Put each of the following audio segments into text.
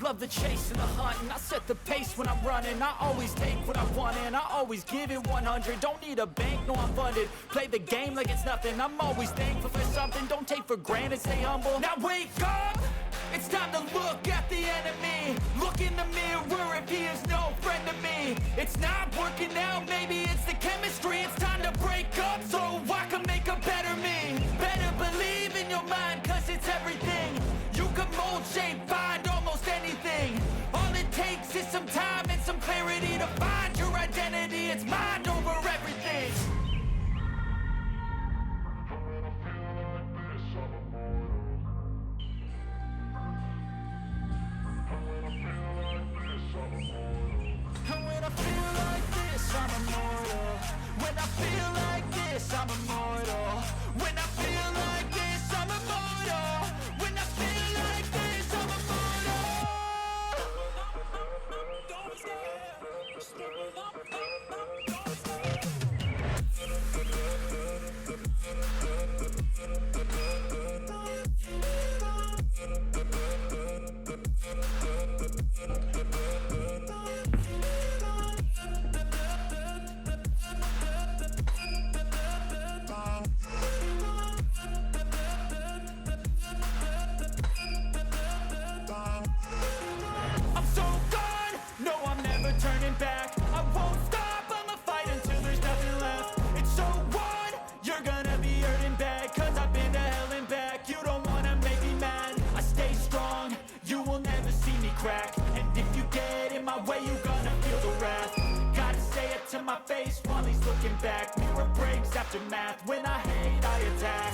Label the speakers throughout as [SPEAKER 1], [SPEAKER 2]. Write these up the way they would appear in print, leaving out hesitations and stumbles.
[SPEAKER 1] love the chase and the hunt, and I set the pace when I'm running. I always take what I want and I always give it 100. Don't need a bank, no I'm funded. Play the game like it's nothing. I'm always thankful for something. Don't take for granted, stay humble. Now wake up, it's time to look at the enemy. Look in the mirror if he is no friend to me. It's not working out, maybe it's the chemistry. It's time to break up so I can make a better me. Better believe in your mind, cause it's everything. You can mold, shape, find almost anything. All it takes is some time and some clarity to find your identity. It's mind over everything. And when I feel like this, I'm immortal. When I feel like this, I'm immortal. When I feel like this, I'm immortal. When I feel like this, I'm immortal. Don't I'm so gone, no I'm never turning back. I won't stop, I'ma fight until there's nothing left. It's so on, you're gonna be hurting bad, cause I've been to hell and back. You don't wanna make me mad, I stay strong, you will never see me crack. And if you get in my way, you're gonna feel the wrath. Gotta say it to my face while he's looking back. Mirror breaks after math, when I hate I attack.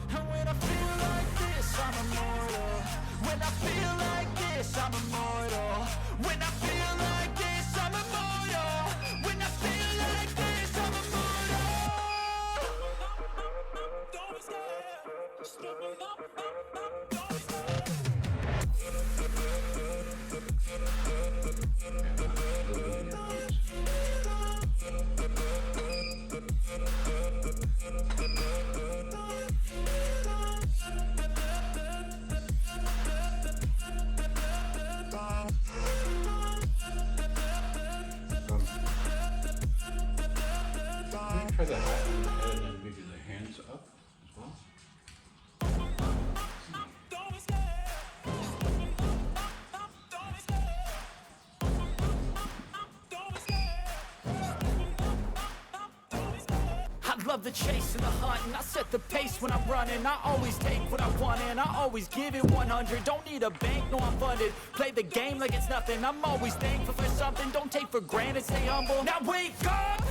[SPEAKER 1] And when I feel like this, I'm immortal. When I feel like this, I'm immortal. When I feel like this, I'm immortal. When I feel like this, I'm immortal. Don't be scared. Stepping up, don't be scared.
[SPEAKER 2] Try the hat on the head and then maybe the hands up as well.
[SPEAKER 1] I love the chase and the hunt, and I set the pace when I'm running. I always take what I want and I always give it 100. Don't need a bank, no I'm funded. Play the game like it's nothing. I'm always thankful for something. Don't take for granted, stay humble. Now wake up,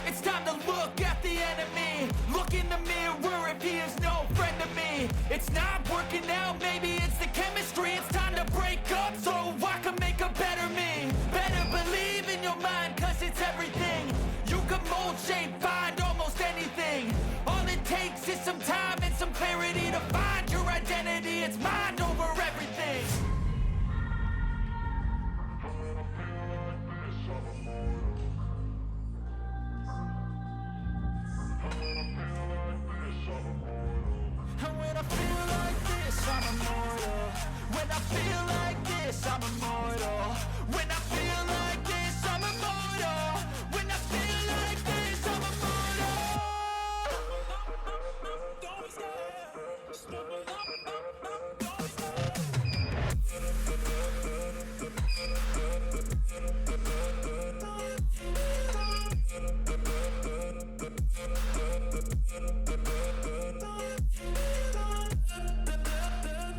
[SPEAKER 1] it's time to look at the enemy. Look in the mirror if he is no friend to me. It's not working out, maybe it's the chemistry. It's time to break up so I can make a better me. Better believe in your mind, cause it's everything. You can mold, shape, find almost anything. All it takes is some time and some clarity to find your identity. It's mind over everything. And when I feel like this, I'm immortal. When I feel like this, I'm immortal. When I feel like this, I'm immortal. When I feel like this, I'm immortal. Don't be scared. Stepping up, don't be scared.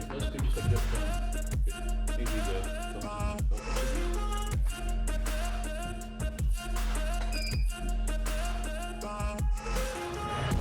[SPEAKER 2] Those could just adjust maybe the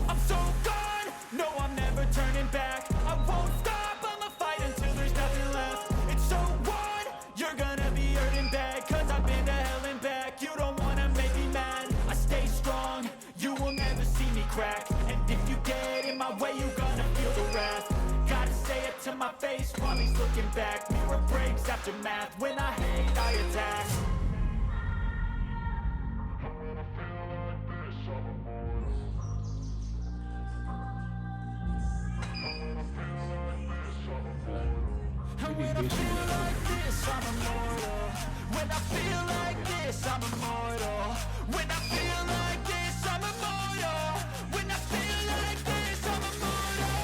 [SPEAKER 1] I'm so gone, no I'm never turning back. I won't stop, I'ma fight until there's nothing left. It's so on, you're gonna be hurting bad, cause I've been to hell and back. You don't wanna make me mad, I stay strong, you will never see me crack. And if you get in my way, you're gonna feel the wrath. Gotta say it to my face while he's looking back. Mirror breaks after math, when I hate I attack. And when I feel like this, I'm immortal. When I feel like this, I'm immortal. When I feel like this, I'm immortal. When I feel like this, I'm immortal.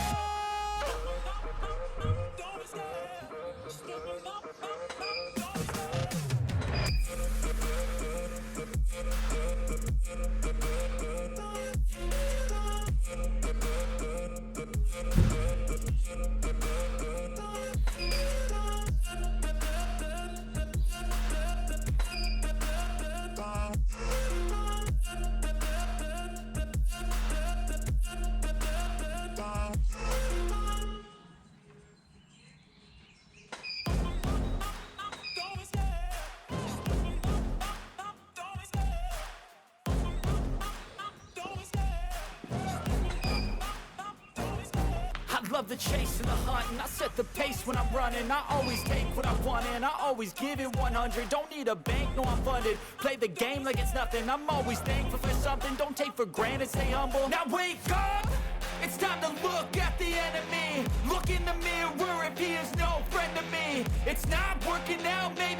[SPEAKER 1] Don't love the chase and the hunt, and I set the pace when I'm running. I always take what I want and I always give it 100. Don't need a bank, no I'm funded. Play the game like it's nothing. I'm always thankful for something. Don't take for granted, stay humble. Now wake up! It's time to look at the enemy. Look in the mirror if he is no friend to me. It's not working out, maybe